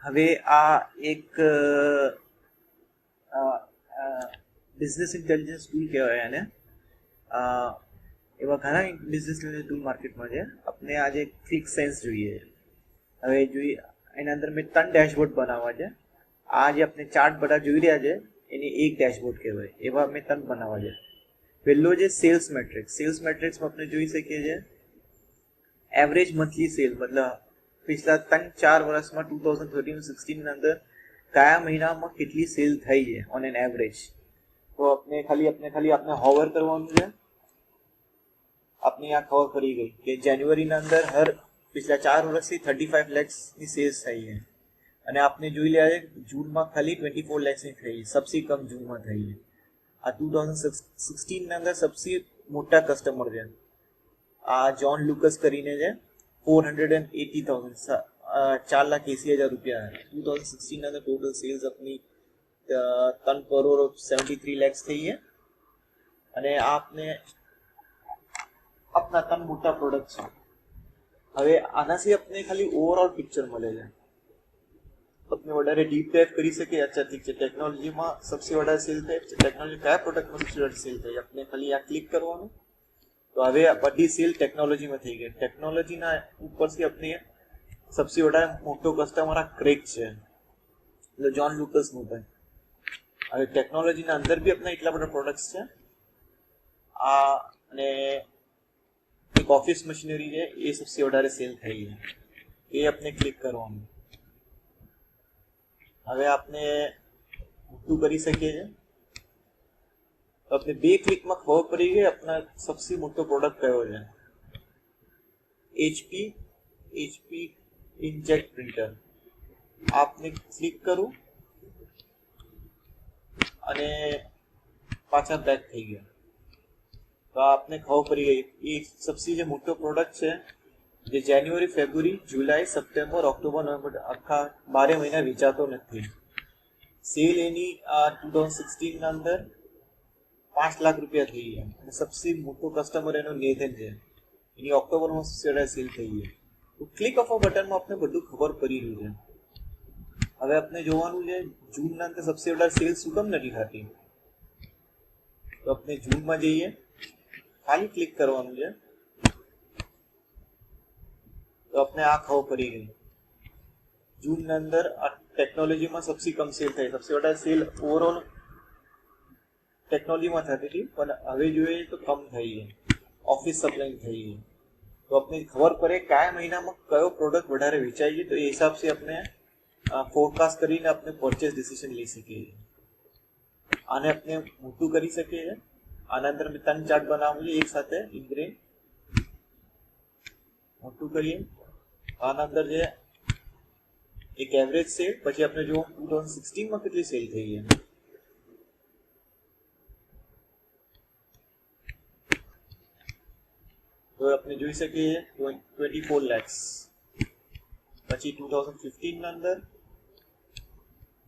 હવે આ એક બિઝનેસ ઇન્ટેલિજન્સ ટૂલ કહેવાય એને. એવા ઘણા બિઝનેસ ઇન્ટેલિજન્સ ટૂલ માર્કેટમાં છે. આપણે આજે ક્વિક સેન્સ જોઈએ. હવે જોઈએ એના અંદર મેં 3 ડેશબોર્ડ બનાવવા છે. આ જે આપણે ચાર્ટ બધા જોઈ રહ્યા છે એની એક ડેશબોર્ડ કહેવાય. એવા મેં 3 બનાવવા છે. પહેલો છે સેલ્સ મેટ્રિક્સ. સેલ્સ મેટ્રિક્સમાં આપણે જોઈ શકીએ છીએ એવરેજ મંથલી સેલ, મતલબ પિછલા 3-4 વર્ષમાં 2013-16 ની અંદર કયા મહિનામાં કેટલી સેલ થઈ છે ઓન એન એવરેજ. તો આપણે ખાલી હોવર કરવાનું છે. આપની આ ખબર પડી ગઈ કે જાન્યુઆરીના અંદર હર પિછલા 4 વર્ષથી 35 લેક્સની સેલ્સ થઈ છે. અને આપને જોઈ લે જૂનમાં ખાલી 24 લેક્સની થઈ, સબસે કમ જૂનમાં થઈ છે. આ 2016 ના અંદર સબસે મોટા કસ્ટમર છે. આ જ્હોન લુકસ કરીને છે, 480,000, 4,80,000 રૂપિયા. 2016 ના અંદર ટોટલ સેલ્સ આપની 3 કરોડ 73 લેક્સ થઈ છે. અને આપને આપના 3 મોટા પ્રોડક્ટ છે. હવે આનાથી આપણે ખાલી ઓવરઓલ પિક્ચર મળે છે. આપણે વધારે ડીપ ડાઇવ કરી શકીએ. અચ્છા ઠીક છે, ટેકનોલોજીમાં સૌથી વધારે સેલ થાય છે, ટેકનોલોજી કયા પ્રોડક્ટમાં સૌથી વધારે સેલ થાય, આપણે ખાલી આ ક્લિક કરવાનું. તો હવે બધી સેલ ટેકનોલોજીમાં થઈ ગઈ. ટેકનોલોજીના ઉપરથી આપણે સૌથી વધારે મોટો કસ્ટમર આ ક્રેક છે, એટલે જ્હોન લુકસનું થાય. હવે ટેકનોલોજીના અંદર બી આપણે એટલા બધા પ્રોડક્ટ્સ છે. આ અને એક ઓફિસ મશીનરી છે, એ સૌથી વધારે સેલ થઈ છે, એ આપણે ક્લિક કરવાનું. હવે આપણે મોટું કરી શકીએ છીએ. તો આપણે 2 ક્લિકમાં ખબર પડી ગઈ આપણા સૌથી મોટો પ્રોડક્ટ કયો છે. HP inkjet printer. આપને ક્લિક કરું અને પાછા બેક થઈ ગયા. તો આપને ખબર પડી ગઈ એ સૌથી જે મોટો પ્રોડક્ટ છે, જે જાન્યુઆરી, ફેબ્રુઆરી, જુલાઈ, સપ્ટેમ્બર, ઓક્ટોબર, નવેમ્બર આખા 12 મહિના વેચાતો નથી. સેલ એની 2016 ના અંદર 5 લાખ રૂપિયા થઈ ગયા. અને સૌથી મોટો કસ્ટમર એનો નેથન છે, એની ઓક્ટોબરમાં સૌથી સેલ થઈ ગઈ. તો ક્લિક ઓફ અ બટનમાં આપણે બધું ખબર પડી રહ્યું છે. હવે આપણે જોવાનું છે જૂનના અંદર સૌથી વધારે સેલ શું કેમ નથી થતી. તો આપણે જૂનમાં જઈએ, ખાલી ક્લિક કરવાનું છે. તો આપણે આ ખબર પડી ગઈ જૂનના અંદર ટેકનોલોજીમાં સૌથી કમ સેલ થઈ. સૌથી વધારે સેલ ઓવરઓલ ટેકનોલોજીમાં થતી હતી, પણ હવે જોઈએ તો કમ થઈ છે. ઓફિસ સપ્લાય થઈ છે. તો આપણે ખબર પડે કયા મહિનામાં કયો પ્રોડક્ટ વધારે વેચાય છે, તો એ હિસાબથી આપણે ફોરકાસ્ટ કરીને આપણે પરચેસ ડિસિઝન લઈ શકીએ છીએ. આને આપણે મોટું કરી શકીએ છીએ. આના અંદર 3 ચાર્ટ બનાવવું છે એક સાથે ઇન્ગ્રેન. મોટું કરીએ. આના અંદર જે એક એવરેજ સેલ, પછી આપણે જો 2016 માં કેટલી સેલ થઈ છે. તો આપણે જોઈ શકીએ 24 લેક્સ. પછી 2015 ના અંદર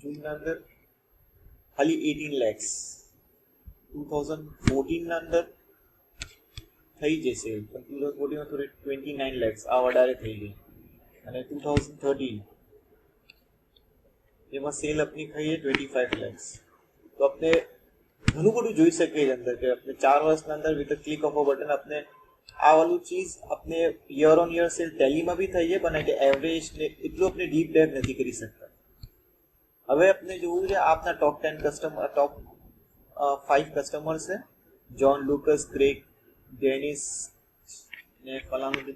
જૂનના અંદર ખાલી 18 લેક્સ. 2014 ના અંદર થઈ જશે, પણ 2014 માં થોડી 29 લેક્સ આ વધારે થઈ ગઈ. અને 2013 એમાં સેલ આપની થઈ છે 25 લેક્સ. તો આપણે ઘણું બધું જોઈ શકીએ અંદર કે આપણે 4 વર્ષના અંદર with click of a button આપણે આ વાળું ચીજ આપણે યર ઓન યર સેલ ટેલીમાં બી થઈ જાય, પણ એવરેજ ને એટલું આપણે ડીપ ડાઇવ નથી કરી શકતા. હવે આપણે જોવું છે આપના ટોપ 10 કસ્ટમર, ટોપ 5 કસ્ટમર છે. જ્હોન લુકસ, ક્રેક, ડેનિસ ને ફલાણું.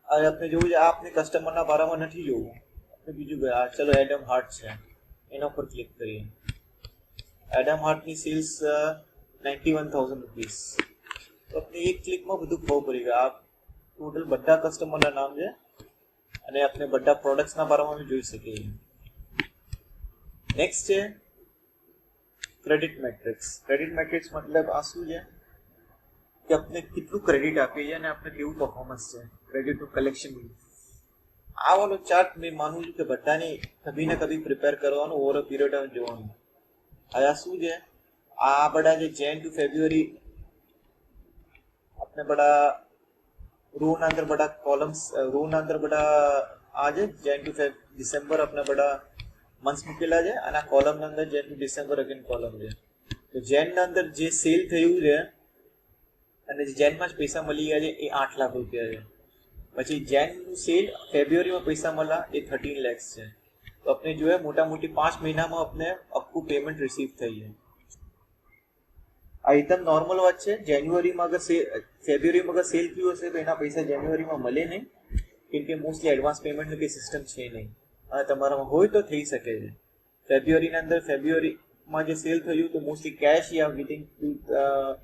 હવે આપણે જોવું છે આપને કસ્ટમરના બારામાં નથી જોવું. આપણે બીજું ગયા ચલો એડમ હાર્ટ છે, એના પર ક્લિક કરીએ. એડમ હાર્ટની સેલ્સ 91,000 રૂપીસ. તો આપણે એક ક્લિકમાં બધું ખબર પડી ગયું. આ ટોટલ બધા કસ્ટમરના નામ છે અને આપણે બધા પ્રોડક્ટ્સના બારામાં જોઈ શકીએ. નેક્સ્ટ છે ક્રેડિટ મેટ્રિક્સ. ક્રેડિટ મેટ્રિક્સ મતલબ આ શું છે કે આપણે કેટલું ક્રેડિટ આપીએ છીએ અને આપણે કેવું પરફોર્મન્સ છે ક્રેડિટનું કલેક્શન. આ વાળો ચાર્ટ મેં માનું છું કે બધાને કભી ને કભી પ્રિપેર કરવાનું, ઓવર અ પીરિયડ ઓફ જોવાનું. હવે આ શું છે, આ બધા જે જેન ટુ ફેબ્રુઆરી આપણે બધા રો ના અંદર બધા કોલમ્સ, રો ના અંદર બધા આજે જેન ટુ ફેબ ડિસેમ્બર આપણા બધા મંથ્સ મૂકેલા છે અને આ કોલમના અંદર જેન ટુ ડિસેમ્બર અગેન કોલમ છે. તો જેનના અંદર જે સેલ થયું છે અને જે જેનમાં જ પૈસા મળી ગયા છે એ 8 લાખ રૂપિયા છે. પછી જેનનું સેલ ફેબ્રુઆરીમાં પૈસા મળ્યા એ 13 lakhs છે. તો આપણે જોઈએ મોટા મોટી 5 મહિનામાં આપણે આખું પેમેન્ટ રિસીવ થઈ જાય. આ એકદમ નોર્મલ વાત છે. જાન્યુઆરીમાં અગર ફેબ્રુઆરીમાં અગર સેલ થયું હશે તો એના પૈસા જાન્યુઆરીમાં મળે નહીં, કેમ કે મોસ્ટલી એડવાન્સ પેમેન્ટની કંઈ સિસ્ટમ છે નહીં. અને તમારામાં હોય તો થઈ શકે છે. ફેબ્રુઆરીના અંદર ફેબ્રુઆરીમાં જે સેલ થયું તો મોસ્ટલી કેશ યા વિધિન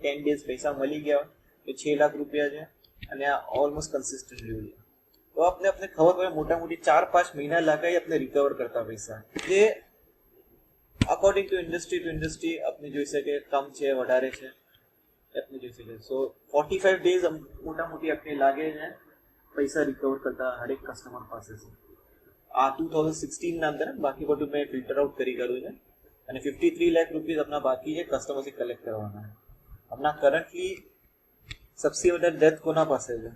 10 days પૈસા મળી ગયા તો 6 લાખ રૂપિયા છે અને આ ઓલમોસ્ટ કન્સિસ્ટન્ટ રહ્યું છે. તો આપણે ખબર પડે મોટા મોટી 4-5 મહિના લાગે આપણે રિકવર કરતા પૈસા. જે અકોર્ડિંગ ટુ ઇન્ડસ્ટ્રી આપણે જોઈ શકીએ કમ છે વધારે છે આપણે જોઈ શકીએ. સો 45 days મોટા મોટી આપણે લાગે છે પૈસા રિકવર કરતા હરેક કસ્ટમર પાસેથી. આ 2016 ના અંદર બાકી બધું મેં ફિલ્ટર આઉટ કરી કર્યું છે અને 53 લાખ રૂપિયા આપણા બાકી છે કસ્ટમરથી કલેક્ટ કરવાના. આપણા કરન્ટલી સબસે વધારે ડેથ કોના પાસે છે?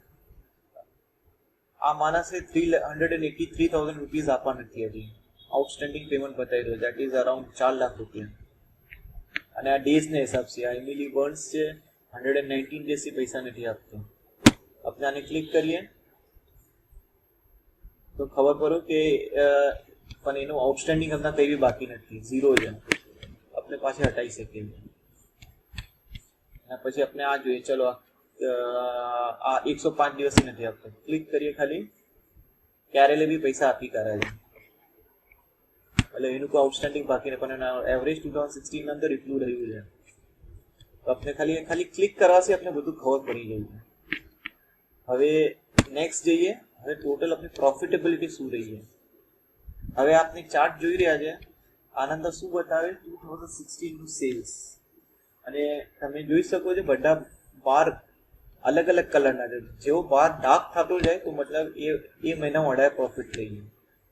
આ માણસે 383,000 રૂપીઝ આપવા નથી હજી. આઉટસ્ટેન્ડિંગ પેમેન્ટ બતાવી રહ્યો, દેટ ઇઝ અરાઉન્ડ 4 લાખ રૂપિયા. અને આ ડેઝના હિસાબથી આ એમિલી બર્ન્સ છે 119 ડેઝથી પૈસા નથી આપતો. આપણે આને ક્લિક કરીએ તો ખબર પડો કે પણ એનું આઉટસ્ટેન્ડિંગ આપણા કંઈ બી બાકી નથી, ઝીરો છે. આપણે પાછી હટાવી શકીએ. અને પછી આપણે આ જોઈએ, ચલો આ 105 દિવસથી નથી આપતો. ક્લિક કરીએ ખાલી, ક્યારે બી પૈસા આપી કરે છે. એટલે એનું કોઈ આઉટસ્ટેન્ડિંગ બાકી નહીં, પણ એના એવરેજ 2016 ના અંદર એટલું રહ્યું છે. તો આપણે ખાલી ક્લિક કરવાથી આપણે બધું ખબર પડી ગયું છે. હવે નેક્સ્ટ જઈએ. હવે ટોટલ આપણી પ્રોફિટેબિલિટી શું રહી છે? હવે આપણે ચાર્ટ જોઈ રહ્યા છે. આના અંદર શું બતાવે? 2016 નું સેલ્સ. અને તમે જોઈ શકો છો બધા બાર અલગ અલગ કલરના છે. જેવો બાર ડાર્ક થતો જાય તો મતલબ એ મહિનામાં વધારે પ્રોફિટ થઈ ગયું.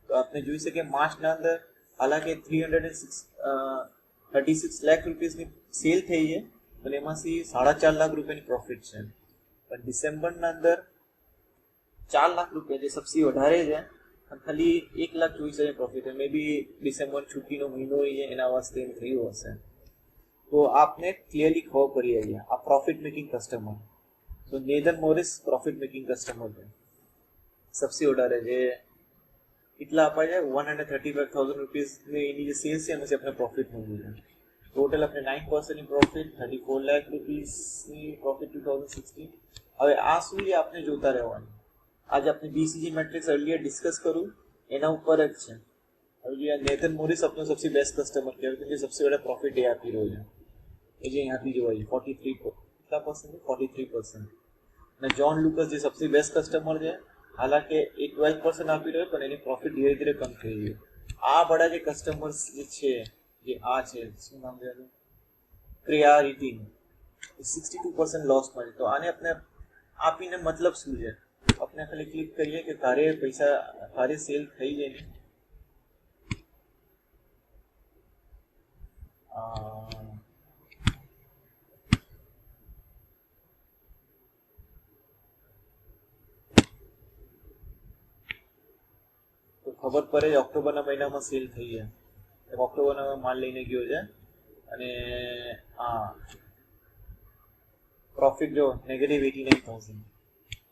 તો આપણે જોઈ શકીએ માર્ચના અંદર હાલાકી 336 લાખ રૂપિયાની સેલ થઈ છે, પણ એમાંથી 4.5 લાખ રૂપિયાની પ્રોફિટ છે. પણ ડિસેમ્બરના અંદર 4 લાખ રૂપિયા જે સબથી વધારે છે અને ખાલી 1,24,000 પ્રોફિટ છે. મે બી ડિસેમ્બર છુટ્ટીનો મહિનો હોય એના વાસ્તે થયું હશે. તો આપને ક્લિયરલી ખબર પડી જાય આ પ્રોફિટ મેકિંગ કસ્ટમર. તો નેધન મોરિસ પ્રોફિટ મેકિંગ કસ્ટમર છે સબથી વધારે, જે એટલા અપાય છે 135,000 રૂપીસની એની જે સેલ્સ છે એમાંથી આપણે પ્રોફિટ મળ્યું છે. ટોટલ આપણે 9% પ્રોફિટ, 34 લાખ રૂપીસની પ્રોફિટ 2016. હવે આ શું છે આપણે જોતા રહેવાનું. આજે આપણે બીસીજી મેટ્રિક્સ અર્લિયર ડિસ્કસ કરું એના ઉપર જ છે. હવે જે નેથન મોરિસ આપણો સૌથી બેસ્ટ કસ્ટમર કહેવાય, કે સૌથી વધારે પ્રોફિટ એ આપી રહ્યો છે. એ જે અહીંયાથી જોવાય 43%. અને જોન લુકસ જે સૌથી બેસ્ટ કસ્ટમર છે, હાલાકી એ 12% આપી રહ્યો પણ એની પ્રોફિટ ધીરે ધીરે કમ થઈ ગઈ. આ બધા જે કસ્ટમર્સ જે છે, જે આ છે શું નામ છે ક્રિયારિટી, 62% લોસમાં છે. તો આને આપણે આપીને મતલબ શું છે? આપણે ખાલી ક્લિક કરીએ કે તારે પૈસા તારે સેલ થઈ જાય. તો ખબર પડે ઓક્ટોબરના મહિનામાં સેલ થઈ છે. ઓક્ટોબરના માલ લઈને ગયો છે અને પ્રોફિટ જો -89,000.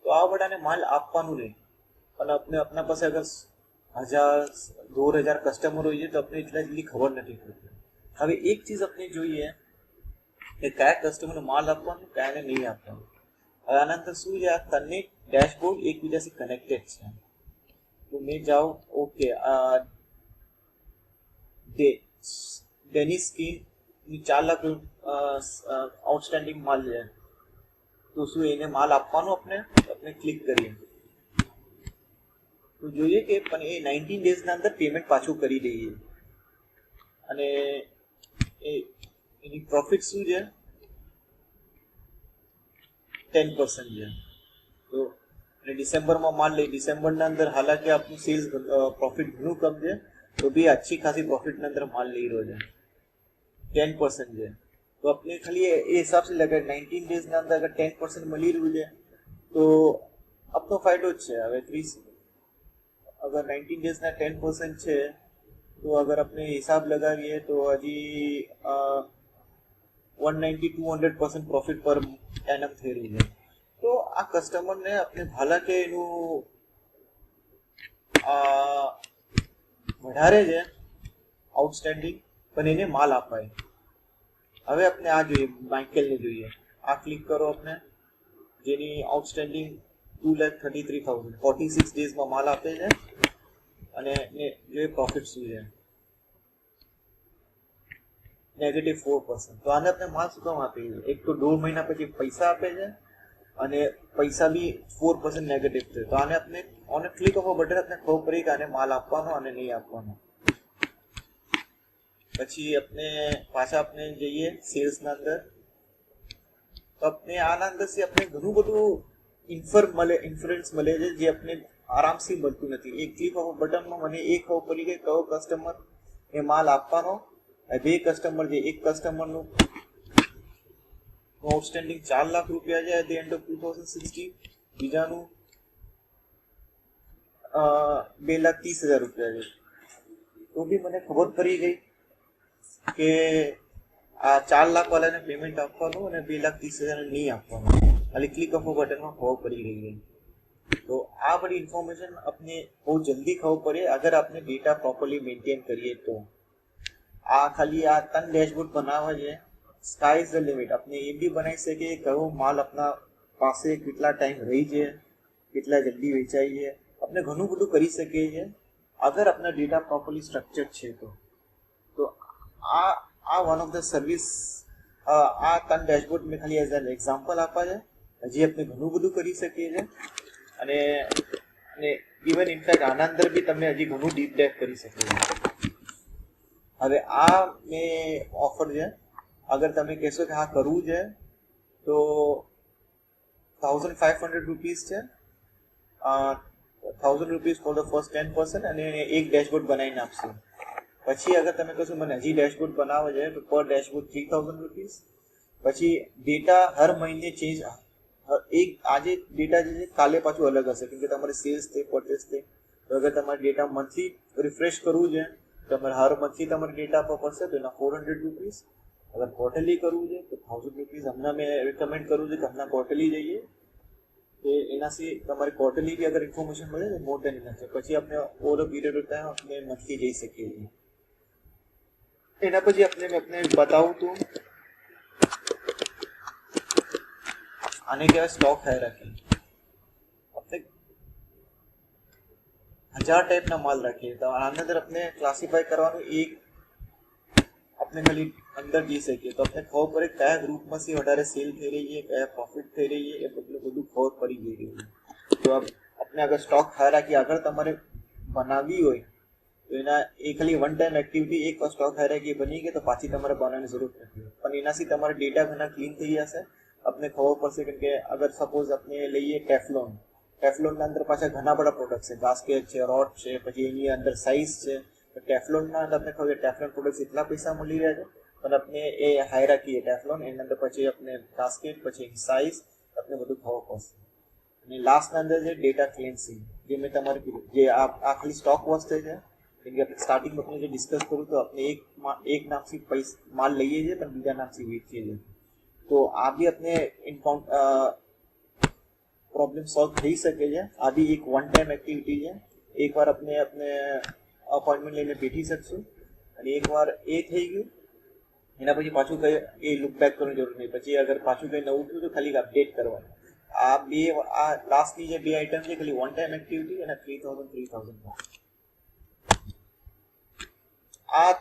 તો આ બધાને માલ આપવાનું રહે. અને આપના પાસે અગર 1,000-2,000 કસ્ટમર હોય છે તો આપણે એટલા જલ્દી ખબર નથી પડતી. હવે એક ચીજ આપણે જોઈએ કે કયા કસ્ટમરને માલ આપવાનું, કયાને નહીં આપવાનું. હવે આના અંદર શું છે, આ બંને ડેશબોર્ડ એકબીજાથી કનેક્ટેડ છે. તો મેં જાઉં okay Dennis skin 4 lakh outstanding માલ છે. તો શું એને માલ આપવાનો આપણે ક્લિક કરીએ તો જોઈએ કે પણ એ 19 ડેઝના અંદર પેમેન્ટ પાછું કરી દઈએ. અને એની પ્રોફિટ શું છે 10% છે. તો અને ડિસેમ્બરમાં માલ લઈ, ડિસેમ્બરના અંદર હાલાકી આપણું સેલ્સ પ્રોફિટ ઘણું કમ છે તો બી अच्छी ખાસી પ્રોફિટના અંદર માલ લઈ રહ્યો છે, 10% છે. તો આપણે ખાલી એ હિસાબથી લગાય 19 ડેઝના અંદર અગર 10% મળી રહ્યું છે તો આપણો ફાયદો જ છે. હવે अगर 19 डेज ना 10% છે तो अगर अपने हिसाब लगाવીએ तो હજી 190-200% પ્રોફિટ પર એનમ થઈ રહી છે. તો આ કસ્ટમરને આપણે ભાલા કે એનું વધારે છે આઉટસ્ટેન્ડિંગ, પણ એને માલ અપાય. હવે આપણે આ જોઈએ, માઇકેલને જોઈએ. આ ક્લિક કરો આપણે, જેની આઉટસ્ટેન્ડિંગ 2,33,000 46 ડેઝમાં માલ આપે છે અને જે પ્રોફિટ શું છે -4%. તો આને આપણે માલ શું કામ આપીએ છીએ? એક તો 2 મહિના પછી પૈસા આપે છે અને પૈસા બી 4% નેગેટિવ છે. તો આને આપણે ઓન ક્લિક ઓફ બટન આપણે ખબર પડી કે આને માલ આપવાનો અને નહીં આપવાનો. પછી આપણે પાછા આપણે જઈએ સેલ્સના અંદર. તો આપણે આના અંદરથી આપણે ઘણું બધું ઇન્ફ્લુઅન્સ મળે છે જે આપણે આરામથી મળતું નથી. એક ક્લિક ઓફ બટનમાં મને એ ખબર પડી કે કયો કસ્ટમર એ માલ આપવાનો. 2 કસ્ટમર છે, એક કસ્ટમરનું આઉટસ્ટેન્ડિંગ 4 લાખ રૂપિયા છે એટ ધ એન્ડ ઓફ 2016, બીજાનું 2,30,000 રૂપિયા છે. તો બી મને ખબર પડી ગઈ કે આ 4 લાખ વાળાને પેમેન્ટ આપવાનું અને 2,30,000 નહીં આપવાનું. ખાલી ક્લિક ઓફ બટનમાં ખબર પડી ગઈ છે. તો આ બધી ઇન્ફોર્મેશન આપને બહુ જલ્દી ખબર પડે અગર આપણે ડેટા પ્રોપરલી મેન્ટેન કરીએ તો. આ ખાલી આ 3 ડેશબોર્ડ બનાવવા છે. Sky is the limit. આપણે એ બી બનાવી શકીએ કયો માલ આપણા પાસે કેટલા ટાઈમ રહી છે, કેટલા જલ્દી વેચાય છે. આપણે ઘણું બધું કરી શકીએ છીએ અગર આપણા ડેટા પ્રોપરલી સ્ટ્રક્ચર્ડ છે તો. આ વન ઓફ ધ સર્વિસ. આ 3 ડેશબોર્ડ મેં ખાલી એઝ એન એક્ઝામ્પલ આપવા છે. હજી આપણે ઘણું બધું કરી શકીએ છીએ અને ઇવન ઇનફેક્ટ આના અંદર બી તમે હજી ઘણું ડીપ ડાઇવ કરી શકો છો. હવે આ મેં ઓફર છે, અગર તમે કહેશો કે હા કરવું છે તો 1,500 રૂપીસ છે. 1,000 રૂપીસ ફોર ધ ફર્સ્ટ 10% અને એક ડેશબોર્ડ બનાવીને આપશે. પછી અગર તમે કહેશો મને હજી ડેશબોર્ડ બનાવવો છે તો પર ડેશબોર્ડ 3,000 રૂપીસ. પછી ડેટા હર મહિને ચેન્જ. આજે ડેટા જે છે કાલે પાછું અલગ હશે કેમ કે તમારે સેલ્સ થઈ, પરચેસ થઈ. તો અગર તમારે ડેટા મંથલી રિફ્રેશ કરવું છે તમારે હર મંથલી તમારે ડેટા આપવા પડશે તો એના 400 રૂપીસ. અગર ક્વાર્ટરલી કરવું છે તો 1,000 રૂપીસ. હમણાં મેં રિકમેન્ડ કરું છું કે હમણાં ક્વાર્ટરલી જઈએ તો એનાથી તમારે ક્વાર્ટરલી બી અગર ઇન્ફોર્મેશન મળે તો મોર દેન ઇનફ છે. પછી આપણે over a period of time આપણે મંથલી જઈ શકીએ છીએ. એના પછી આપણે બતાવું તો આને કહેવાય સ્ટોક હાયરાર્કી. આપણે 1000 ટાઈપના માલ રાખીએ તો આના અંદર આપણે ક્લાસિફાય કરવાનું. એક આપણે ખાલી અંદર જઈ શકીએ તો આપણે ખબર પડે કયા ગ્રુપમાંથી વધારે સેલ થઈ રહી છે, કયા પ્રોફિટ થઈ રહી છે, એ બધું ખબર પડી જઈ રહ્યું છે. તો આપણે અગર સ્ટોક હાયરાર્કી આગળ તમારે બનાવવી હોય તો એના એ ખાલી વન ટાઈમ એક્ટિવિટી. એક વાર સ્ટોક હાયરાર્કી બની ગઈ તો પાછી તમારે બનાવવાની જરૂર નથી, પણ એનાથી તમારા ડેટા ઘણા ક્લીન થઈ જશે. આપને ખબર પડશે કેમ કે અગર સપોઝ આપણે લઈએ ટેફલોનના અંદર પાછા ઘણા બધા પ્રોડક્ટ છે, ગાસ્કેટ છે, રોડ છે, પછી એની અંદર સાઇઝ છે. તો ટેફલોનના અંદર આપણે ખબર ટેફલોન પ્રોડક્ટ એટલા પૈસા મળી રહ્યા છે, પણ આપણે એ હાયરાર્કી ટેફલોન એની અંદર પછી આપણે ગાસ્કેટ, પછી એની સાઇઝ આપણે બધું ખબર પડશે. અને લાસ્ટના અંદર છે ડેટા ક્લેન્સિંગ, જે મેં તમારે કીધું જે આ ખાલી સ્ટોક વોચ થઈ છે. કેમ કે આપણે સ્ટાર્ટિંગમાં આપણે જે ડિસ્કસ કર્યું તો આપણે એક નામથી માલ લઈએ છીએ પણ બીજા નામથી વેચીએ છીએ. તો આ બી આપણે પ્રોબ્લેમ સોલ્વ થઈ શકે છે. આ બી એક વન ટાઈમ એક્ટિવિટી છે. એકવાર આપણે અપોઇન્ટમેન્ટ લઈને બેઠી શકશું અને એકવાર એ થઈ ગયું એના પછી પાછું કંઈ એ લુક બેક કરવાની જરૂર નહીં. પછી અગર પાછું કંઈ નવું થયું તો ખાલી અપડેટ કરવાનું. આ લાસ્ટની જે 2 આઇટમ છે ખાલી વન ટાઈમ એક્ટિવિટી અને 3,000. આ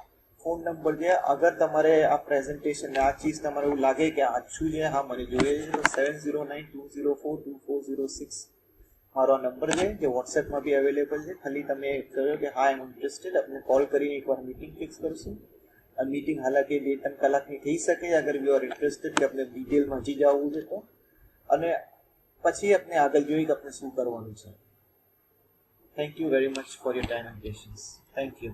ફોન નંબર છે. અગર તમારે આ પ્રેઝન્ટેશન આ ચીજ તમારે એવું લાગે કે આછું છે, હા મને જોઈએ છે, તો 7092042406 મારો નંબર છે જે વોટ્સએપમાં બી અવેલેબલ છે. ખાલી તમે કહ્યું કે હા એમ ઇન્ટરેસ્ટેડ, આપણે કોલ કરીને એકવાર મીટિંગ ફિક્સ કરશું. આ મીટિંગ હાલાકી 2-3 કલાકની થઈ શકે અગર યુ આર ઇન્ટરેસ્ટેડ કે આપણે ડિટેલમાં હજી જવું છે તો. અને પછી આપણે આગળ જોઈએ કે આપણે શું કરવાનું છે. Thank you very much for your time and patience. Thank you.